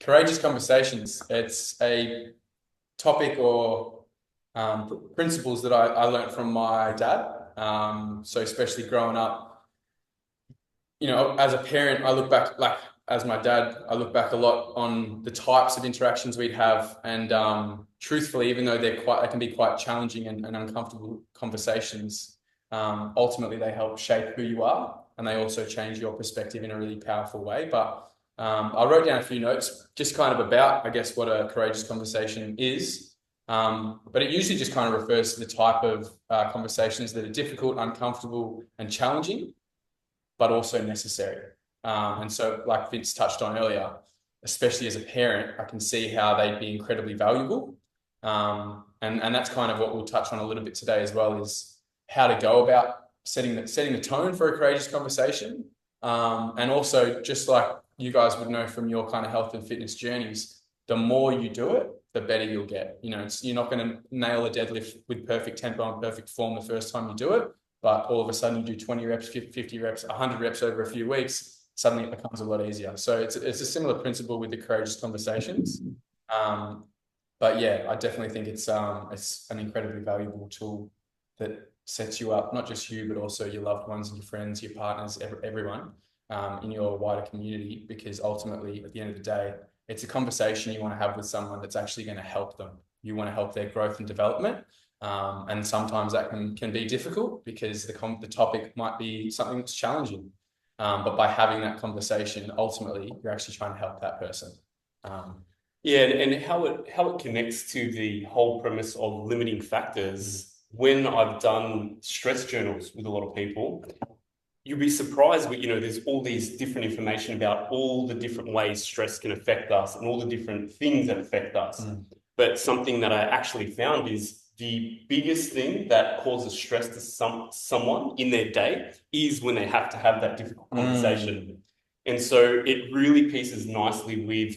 Courageous conversations. It's a topic or principles that I learned from my dad. So especially growing up, as a parent, I look back, like as my dad, I look back a lot on the types of interactions we'd have. And truthfully, even though they can be quite challenging and uncomfortable conversations, ultimately they help shape who you are, and they also change your perspective in a really powerful way. But I wrote down a few notes just kind of about, I guess, what a courageous conversation is. But it usually just kind of refers to the type of conversations that are difficult, uncomfortable, and challenging, but also necessary. And so, like Vince touched on earlier, especially as a parent, I can see how they'd be incredibly valuable. And that's kind of what we'll touch on a little bit today as well, is how to go about setting the tone for a courageous conversation. And also, just like you guys would know from your kind of health and fitness journeys, the more you do it, the better you'll get. You're not going to nail a deadlift with perfect tempo and perfect form the first time you do it, but all of a sudden you do 20 reps, 50 reps, 100 reps over a few weeks, suddenly it becomes a lot easier. So it's a similar principle with the courageous conversations. But yeah, I definitely think it's an incredibly valuable tool that sets you up, not just you, but also your loved ones and your friends, your partners, everyone in your wider community, because ultimately, at the end of the day, it's a conversation you want to have with someone that's actually going to help them. You want to help their growth and development. And sometimes that can be difficult because the topic might be something that's challenging. But by having that conversation, ultimately, you're actually trying to help that person. Yeah, and how it connects to the whole premise of limiting factors. When I've done stress journals with a lot of people, you'll be surprised, but there's all these different information about all the different ways stress can affect us and all the different things that affect us. But something that I actually found is the biggest thing that causes stress to someone in their day is when they have to have that difficult conversation. And so it really pieces nicely with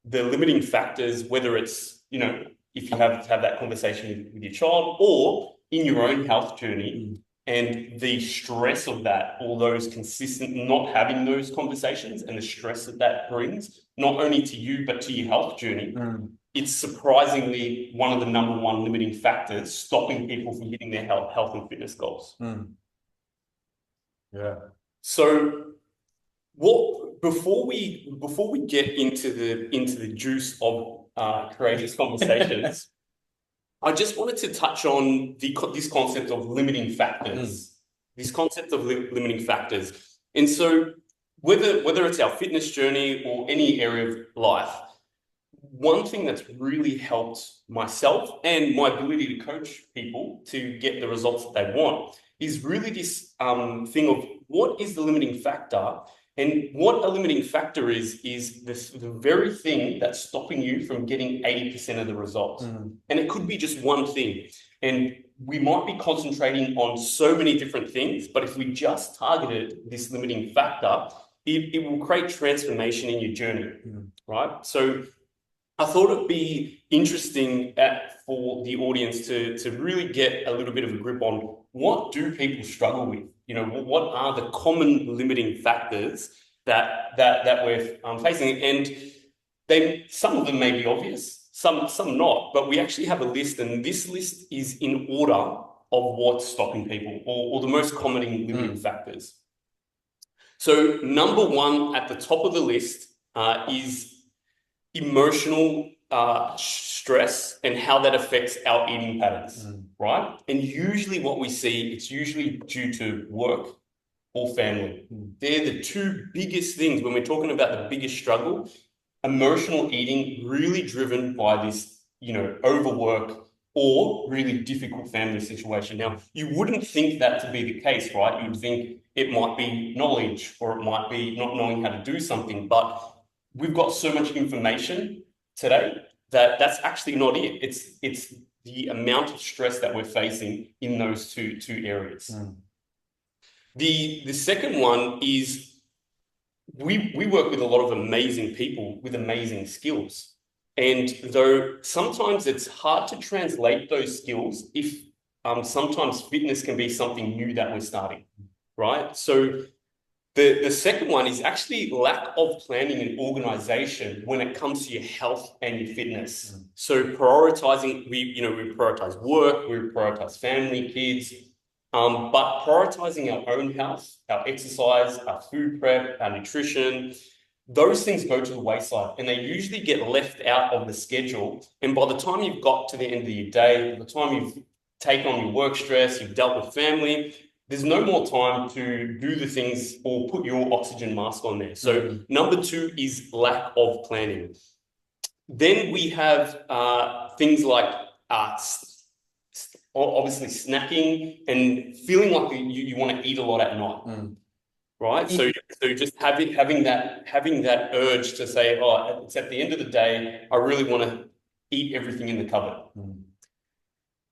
the limiting factors, whether it's, if you have to have that conversation with your child or in your own health journey, and the stress of that, all those consistent not having those conversations and the stress that brings, not only to you, but to your health journey. It's surprisingly one of the number one limiting factors stopping people from hitting their health and fitness goals. Yeah. So before we get into the juice of courageous conversations, I just wanted to touch on this concept of limiting factors. This concept of limiting factors, and so whether it's our fitness journey or any area of life, one thing that's really helped myself and my ability to coach people to get the results that they want is really this thing of what is the limiting factor. And what a limiting factor is the very thing that's stopping you from getting 80% of the results. And it could be just one thing. And we might be concentrating on so many different things, but if we just targeted this limiting factor, it will create transformation in your journey, right? So I thought it'd be interesting for the audience to really get a little bit of a grip on what do people struggle with? What are the common limiting factors that we're facing? And some of them may be obvious, some not, but we actually have a list, and this list is in order of what's stopping people or the most common limiting factors. So number one at the top of the list is emotional stress and how that affects our eating patterns, right? And usually what we see, it's usually due to work or family. They're the two biggest things when we're talking about the biggest struggle. Emotional eating really driven by this, overwork or really difficult family situation. Now, you wouldn't think that to be the case, right? You'd think it might be knowledge or it might be not knowing how to do something, but we've got so much information today that's actually not it. It's the amount of stress that we're facing in those two areas. The second one is we work with a lot of amazing people with amazing skills. And though sometimes it's hard to translate those skills if sometimes fitness can be something new that we're starting, right? So The second one is actually lack of planning and organization when it comes to your health and your fitness. So prioritizing, we prioritize work, we prioritize family, kids, but prioritizing our own health, our exercise, our food prep, our nutrition, those things go to the wayside and they usually get left out of the schedule. And by the time you've got to the end of your day, by the time you've taken on your work stress, you've dealt with family, there's no more time to do the things or put your oxygen mask on there. So number two is lack of planning. Then we have things like obviously snacking and feeling like you want to eat a lot at night. Right. So just having that urge to say, oh, it's at the end of the day, I really want to eat everything in the cupboard.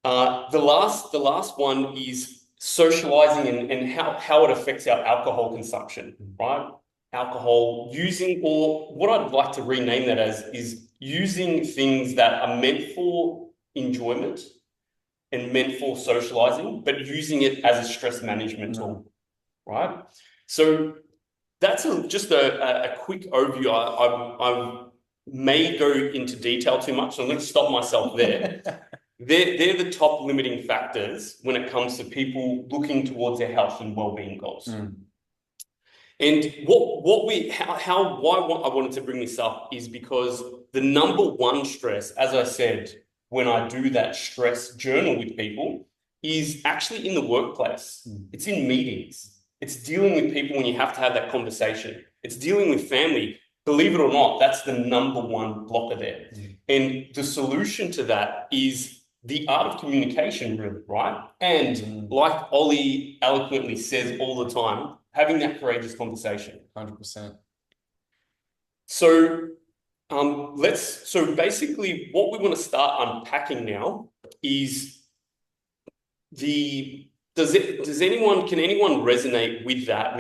The last one is socializing and how it affects our alcohol consumption, right? Alcohol using, or what I'd like to rename that as, is using things that are meant for enjoyment and meant for socializing, but using it as a stress management tool, right? So that's just a quick overview. I may go into detail too much, so I'm going to stop myself there. They're the top limiting factors when it comes to people looking towards their health and well-being goals. And why I wanted to bring this up is because the number one stress, as I said, when I do that stress journal with people, is actually in the workplace. It's in meetings. It's dealing with people when you have to have that conversation. It's dealing with family. Believe it or not, that's the number one blocker there. And the solution to that is the art of communication, really, right? And like Ollie eloquently says all the time, having that courageous conversation. 100%. So basically what we want to start unpacking now is can anyone resonate with that?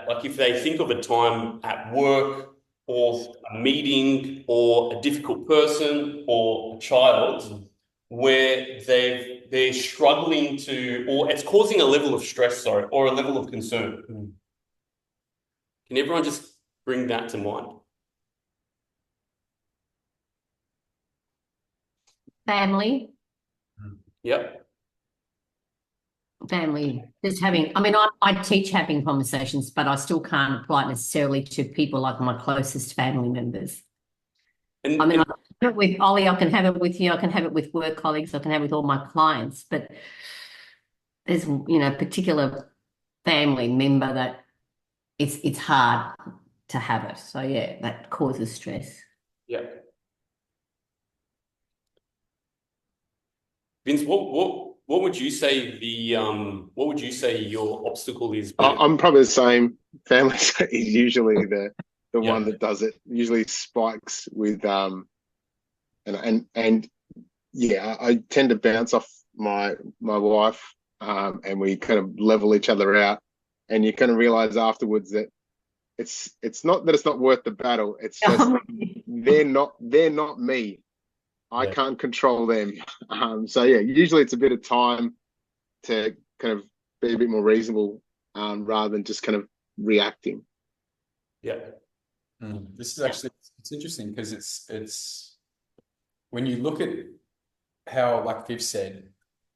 Like if they think of a time at work or a meeting or a difficult person or a child where they're struggling to, or it's causing a level of stress, or a level of concern. Can everyone just bring that to mind? Family. Yep. Family, just having, I teach having conversations, but I still can't apply it necessarily to people like my closest family members. I can have it with Ollie, I can have it with you, I can have it with work colleagues, I can have it with all my clients, but there's, a particular family member that it's hard to have it. So yeah, that causes stress. Yeah. Vince, what would you say your obstacle is? I'm probably the same. Family is usually the one that does it. Usually spikes with and yeah, I tend to bounce off my wife, and we kind of level each other out, and you kind of realize afterwards that it's not that it's not worth the battle. It's just they're not me. I can't control them. So yeah, usually it's a bit of time to kind of be a bit more reasonable, rather than just kind of reacting. Yeah. This is actually, it's interesting because it's when you look at how, like Viv said,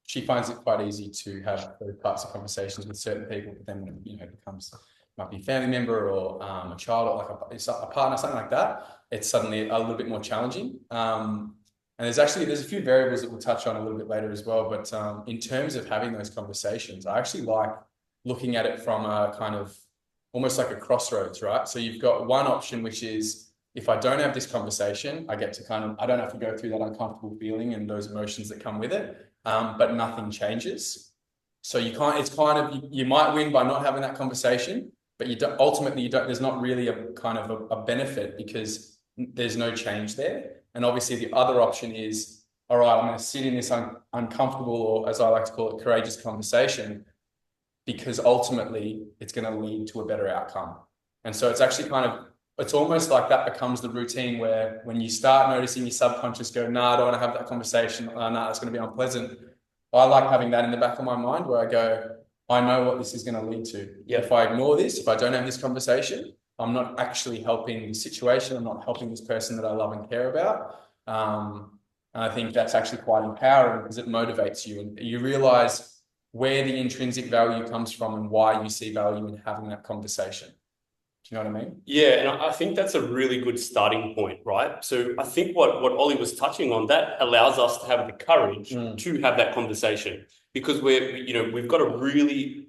she finds it quite easy to have those types of conversations with certain people, but then when it becomes, might be a family member or a child or like a partner, something like that, it's suddenly a little bit more challenging. And there's a few variables that we'll touch on a little bit later as well. But in terms of having those conversations, I actually like looking at it from a kind of almost like a crossroads, right? So you've got one option, which is if I don't have this conversation, I get to I don't have to go through that uncomfortable feeling and those emotions that come with it, but nothing changes. So you might win by not having that conversation, but there's not really a kind of a benefit because there's no change there. And obviously the other option is, all right, I'm going to sit in this uncomfortable, or as I like to call it, courageous conversation, because ultimately it's going to lead to a better outcome. And so it's actually it's almost like that becomes the routine where when you start noticing your subconscious go, nah, I don't want to have that conversation. Nah, it's going to be unpleasant. I like having that in the back of my mind where I go, I know what this is going to lead to. Yeah. If I ignore this, if I don't have this conversation, I'm not actually helping the situation. I'm not helping this person that I love and care about. And I think that's actually quite empowering because it motivates you and you realize where the intrinsic value comes from and why you see value in having that conversation. Do you know what I mean? Yeah, and I think that's a really good starting point, right? So I think what Ollie was touching on, that allows us to have the courage to have that conversation because we've got a really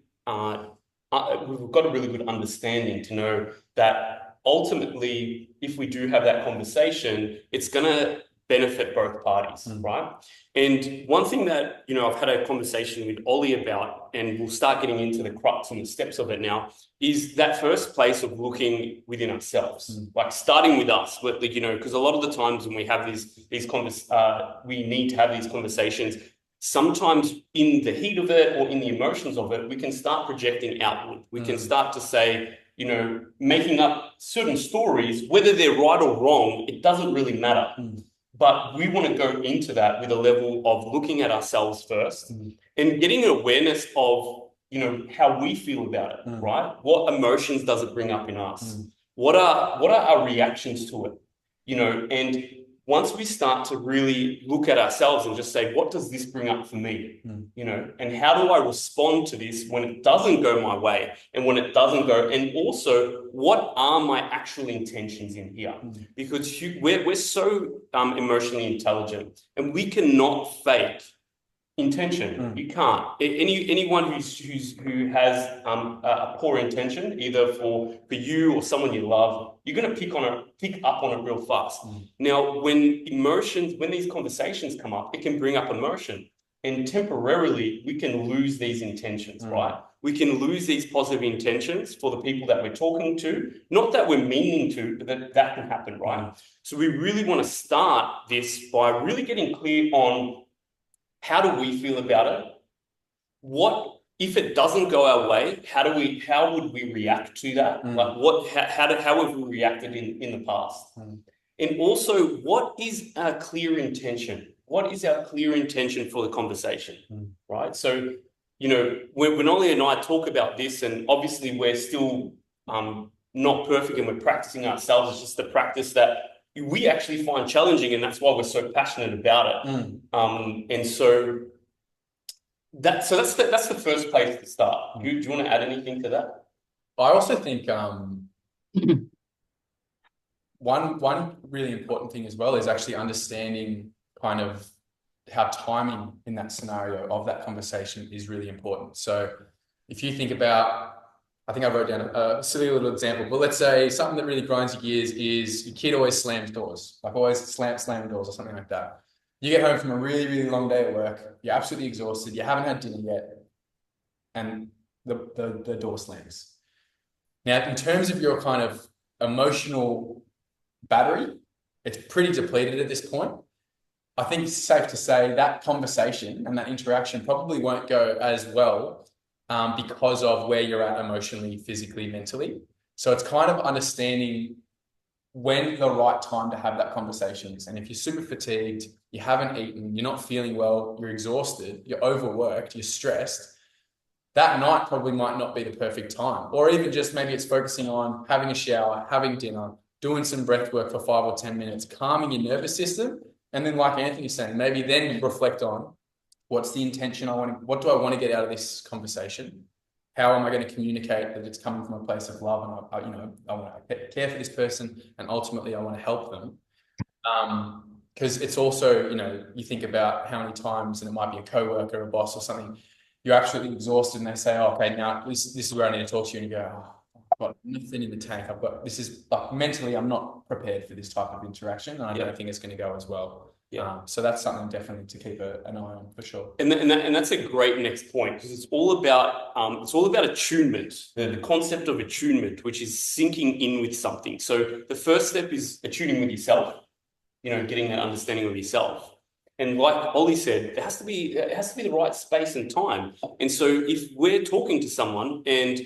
good understanding to know that ultimately, if we do have that conversation, it's going to benefit both parties, right? And one thing that, I've had a conversation with Ollie about, and we'll start getting into the crux and the steps of it now, is that first place of looking within ourselves, like starting with us, but because a lot of the times when we have we need to have these conversations, sometimes in the heat of it or in the emotions of it, we can start projecting outward. We can start to say, making up certain stories, whether they're right or wrong, it doesn't really matter. But we want to go into that with a level of looking at ourselves first and getting an awareness of, how we feel about it, right? What emotions does it bring up in us? What are our reactions to it? And once we start to really look at ourselves and just say, what does this bring up for me? And how do I respond to this when it doesn't go my way and when it doesn't go? And also, what are my actual intentions in here? Because we're so emotionally intelligent and we cannot fake intention. You can't. Anyone who has a poor intention, either for you or someone you love, you're going to pick up on it real fast. Now, when these conversations come up, it can bring up emotion, and temporarily we can lose these intentions, right? We can lose these positive intentions for the people that we're talking to. Not that we're meaning to, but that can happen, right? So we really want to start this by really getting clear on how do we feel about it? What if it doesn't go our way? How would we react to that? Like how have we reacted in the past? And also, what is our clear intention? What is our clear intention for the conversation? Right? So, when Ollie and I talk about this, and obviously we're still not perfect and we're practicing ourselves, it's just the practice that we actually find challenging, and that's why we're so passionate about it. And so that's the first place to start. Do you want to add anything to that? I also think one really important thing as well is actually understanding kind of how timing in that scenario of that conversation is really important. So if you think about, I think I wrote down a silly little example, but let's say something that really grinds your gears is your kid always slams doors, like always slamming doors or something like that. You get home from a really, really long day at work, you're absolutely exhausted, you haven't had dinner yet, and the door slams. Now, in terms of your kind of emotional battery, it's pretty depleted at this point. I think it's safe to say that conversation and that interaction probably won't go as well because of where you're at emotionally, physically, mentally. So it's kind of understanding when the right time to have that conversation is. And if you're super fatigued, you haven't eaten, you're not feeling well, you're exhausted, you're overworked, you're stressed, that night probably might not be the perfect time. Or even just maybe it's focusing on having a shower, having dinner, doing some breath work for 5 or 10 minutes, calming your nervous system. And then like Anthony's saying, maybe then you reflect on what's the intention what do I want to get out of this conversation? How am I going to communicate that it's coming from a place of love and I want to care for this person and ultimately I want to help them. Because it's also, you think about how many times, and it might be a coworker, a boss or something, you're absolutely exhausted and they say, oh, okay, now this is where I need to talk to you, and you go, oh, I've got nothing in the tank. This is like mentally, I'm not prepared for this type of interaction, and I don't think it's going to go as well. So that's something definitely to keep an eye on for sure. And that's a great next point, because it's all about attunement, the concept of attunement, which is syncing in with something. So the first step is attuning with yourself, getting that understanding of yourself. And like Ollie said, it has to be the right space and time. And so if we're talking to someone, and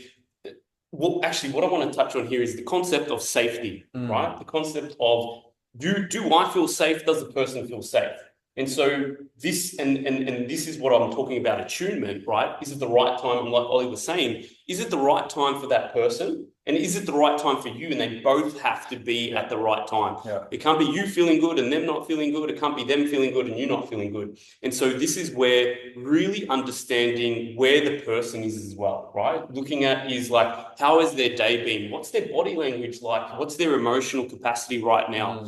what I want to touch on here is the concept of safety, right? The concept of do I feel safe? Does the person feel safe? And so this, and this is what I'm talking about, attunement, right? Is it the right time? And like Ollie was saying, is it the right time for that person? And is it the right time for you? And they both have to be at the right time. Yeah. It can't be you feeling good and them not feeling good. It can't be them feeling good and you not feeling good. And so this is where really understanding where the person is as well, right? Looking at is like, how has their day been? What's their body language like? What's their emotional capacity right now?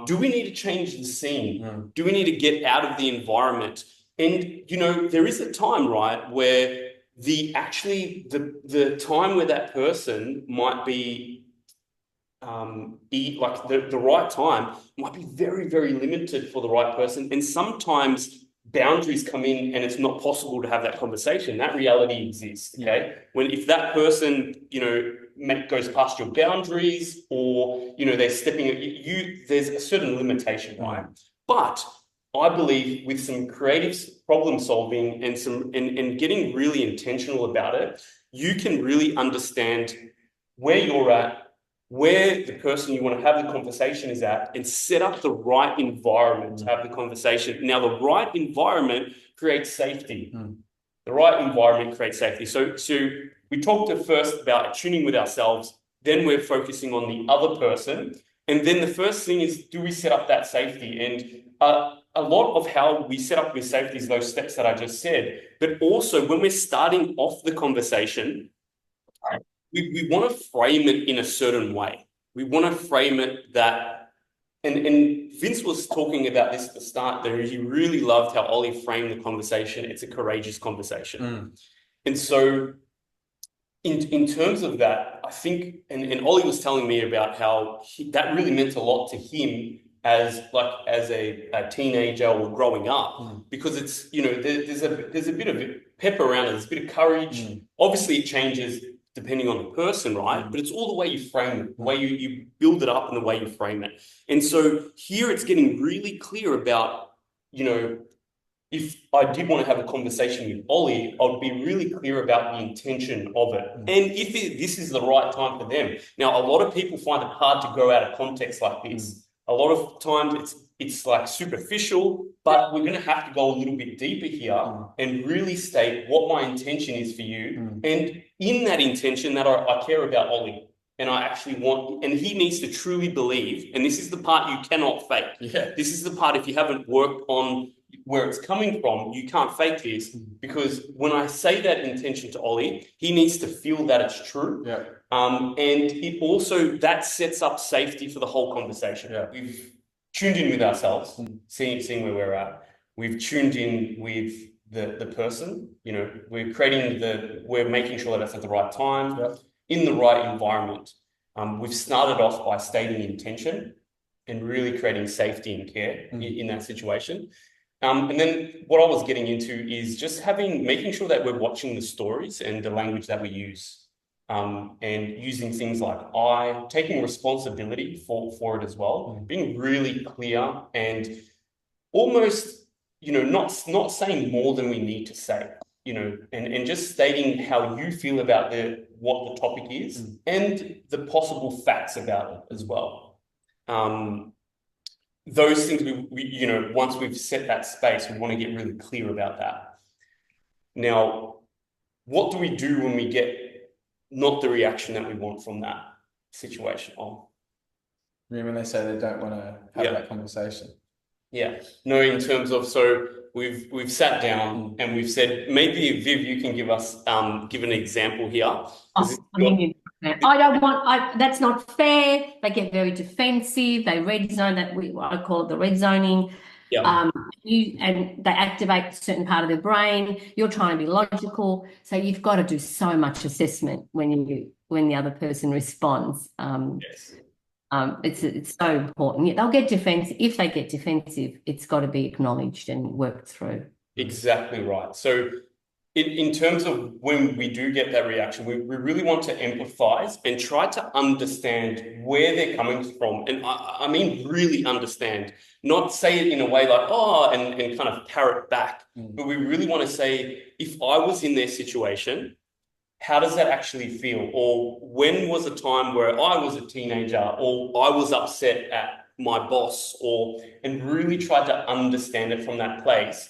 Do we need to change the scene? Do we need to get out of the environment? And, you know, there is a time, right, where the time where that person might be the right time might be very, very limited for the right person. And sometimes boundaries come in and it's not possible to have that conversation. That reality exists, okay? If that person, you know, goes past your boundaries, or, you know, they're stepping at you, there's a certain limitation, right? But I believe with some creative problem solving and and getting really intentional about it, you can really understand where you're at, where the person you want to have the conversation is at, and set up the right environment to have the conversation. Now, the right environment creates safety. The right environment creates safety. So we talked at first about tuning with ourselves, then we're focusing on the other person. And then the first thing is, do we set up that safety? And a lot of how we set up with safety is those steps that I just said. But also when we're starting off the conversation, we want to frame it in a certain way. We want to frame it that, and Vince was talking about this at the start there. He really loved how Ollie framed the conversation. It's a courageous conversation. And so in terms of that, I think, and Ollie was telling me about how that really meant a lot to him as a teenager or growing up, because it's, you know, there's a bit of pep around it, there's a bit of courage. Obviously it changes depending on the person, right? But it's all the way you frame it, the way you build it up and the way you frame it. And so here it's getting really clear about, you know, if I did want to have a conversation with Ollie, I would be really clear about the intention of it. And if this is the right time for them. Now, a lot of people find it hard to go out of context like this. A lot of times it's like superficial, but we're going to have to go a little bit deeper here and really state what my intention is for you. And in that intention that I care about Ollie, and I actually want, and he needs to truly believe, and this is the part you cannot fake. This is the part, if you haven't worked on where it's coming from, you can't fake this, because when I say that intention to Ollie, he needs to feel that it's true. And it also, that sets up safety for the whole conversation. We've tuned in with ourselves, seeing where we're at. We've tuned in with the person, you know, we're making sure that it's at the right time, in the right environment. We've started off by stating intention and really creating safety and care in that situation. And then what I was getting into is just making sure that we're watching the stories and the language that we use, and using things like taking responsibility for it as well, being really clear and almost, you know, not saying more than we need to say, you know, and just stating how you feel about what the topic is and the possible facts about it as well. Those things we you know, once we've set that space, we want to get really clear about that. Now, what do we do when we get not the reaction that we want from that situation? When they say they don't want to have that conversation. No, in terms of, so we've sat down and we've said, maybe Viv, you can give an example here. I don't want, that's not fair. They get very defensive. They red zone, I call it the red zoning. And they activate a certain part of their brain. You're trying to be logical. So you've got to do so much assessment when the other person responds. It's so important. They'll get defensive. If they get defensive, it's got to be acknowledged and worked through. Exactly right. So in terms of when we do get that reaction, we really want to empathize and try to understand where they're coming from. And I mean, really understand, not say it in a way like, and kind of parrot back, but we really want to say, if I was in their situation, how does that actually feel? Or when was a time where I was a teenager or I was upset at my boss, and really try to understand it from that place.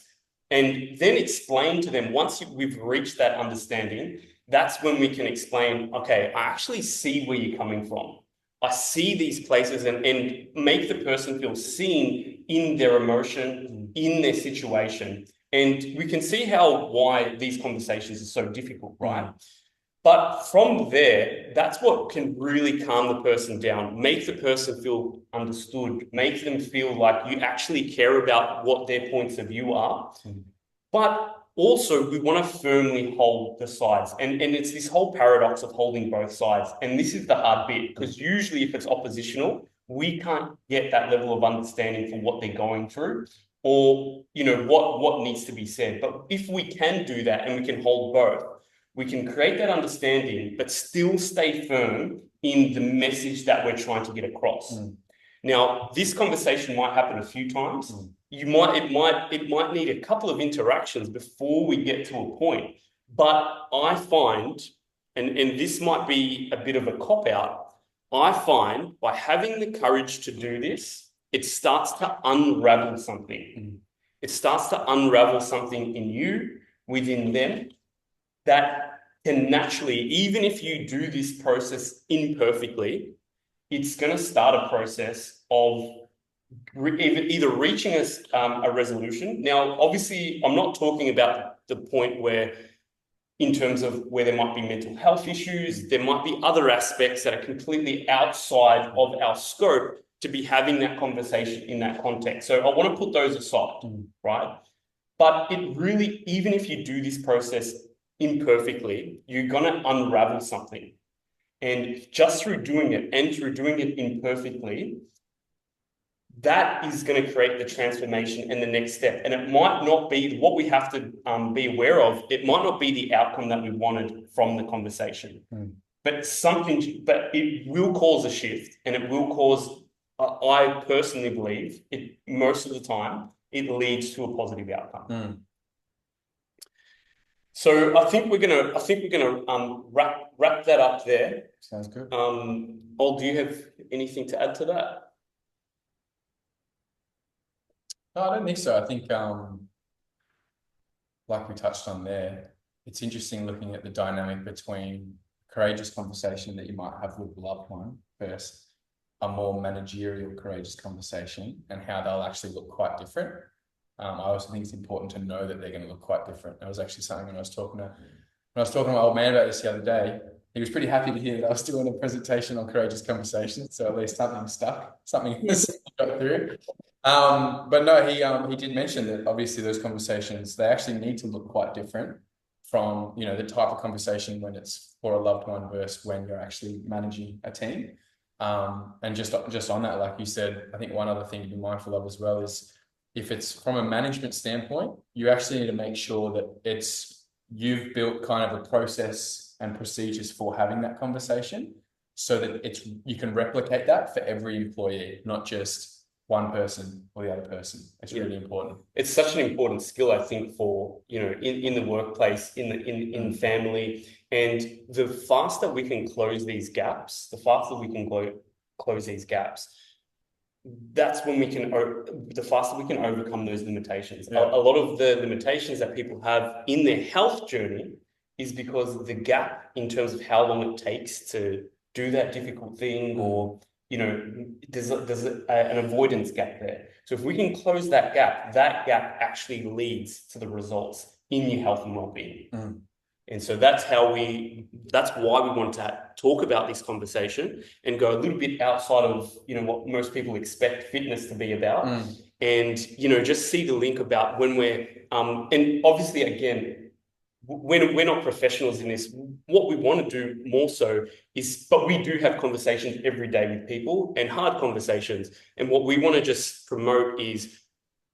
And then explain to them, once we've reached that understanding, that's when we can explain, okay, I actually see where you're coming from. I see these places, and make the person feel seen in their emotion, in their situation. And we can see why these conversations are so difficult, right? But from there, that's what can really calm the person down, make the person feel understood, make them feel like you actually care about what their points of view are. But also, we want to firmly hold the sides. And it's this whole paradox of holding both sides. And this is the hard bit, because usually if it's oppositional, we can't get that level of understanding for what they're going through, or, you know, what needs to be said. But if we can do that and we can hold both, we can create that understanding, but still stay firm in the message that we're trying to get across. Now, this conversation might happen a few times. It might need a couple of interactions before we get to a point. But I find, and this might be a bit of a cop-out, I find by having the courage to do this, it starts to unravel something. It starts to unravel something in you, within them, that can naturally, even if you do this process imperfectly, it's going to start a process of either reaching a resolution. Now, obviously, I'm not talking about the point where, in terms of where there might be mental health issues, there might be other aspects that are completely outside of our scope to be having that conversation in that context. So I want to put those aside, right? But it really, even if you do this process imperfectly, you're going to unravel something. And just through doing it, and through doing it imperfectly, that is going to create the transformation and the next step. And it might not be what we have to be aware of. It might not be the outcome that we wanted from the conversation, but it will cause a shift, and it will cause, I personally believe, it most of the time, it leads to a positive outcome. So I think we're gonna wrap that up there. Sounds good. Ol, do you have anything to add to that? No, I don't think so. I think, like we touched on there, it's interesting looking at the dynamic between courageous conversation that you might have with a loved one versus a more managerial courageous conversation, and how they'll actually look quite different. I also think it's important to know that they're going to look quite different. That was actually something when I was talking to my old man about this the other day. He was pretty happy to hear that I was doing a presentation on courageous conversations. So at least something stuck, something got through. But no, he did mention that obviously those conversations, they actually need to look quite different from, you know, the type of conversation when it's for a loved one versus when you're actually managing a team. And just on that, like you said, I think one other thing to be mindful of as well is, if it's from a management standpoint, you actually need to make sure that you've built kind of a process and procedures for having that conversation, so that you can replicate that for every employee, not just one person or the other person. It's really important. It's such an important skill, I think, for, you know, in the workplace, in family, and the faster we can close these gaps, that's when the faster we can overcome those limitations. A lot of the limitations that people have in their health journey is because the gap in terms of how long it takes to do that difficult thing, or, you know, there's an avoidance gap there. So if we can close that gap actually leads to the results in your health and well-being. And so that's why we want to talk about this conversation and go a little bit outside of, you know, what most people expect fitness to be about. And, you know, just see the link about when we're, and obviously, again, we're not professionals in this. What we want to do more so is, but we do have conversations every day with people, and hard conversations. And what we want to just promote is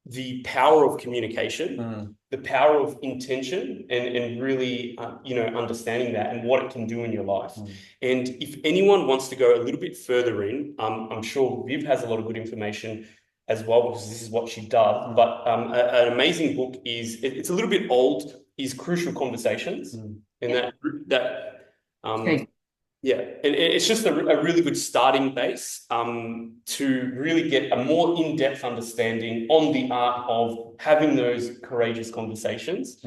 the power of communication, the power of intention, and really, you know, understanding that and what it can do in your life. And if anyone wants to go a little bit further in, I'm sure Viv has a lot of good information as well, because this is what she does. But an amazing book it's a little bit old, is Crucial Conversations. And Yeah, it's just a really good starting base to really get a more in-depth understanding on the art of having those courageous conversations.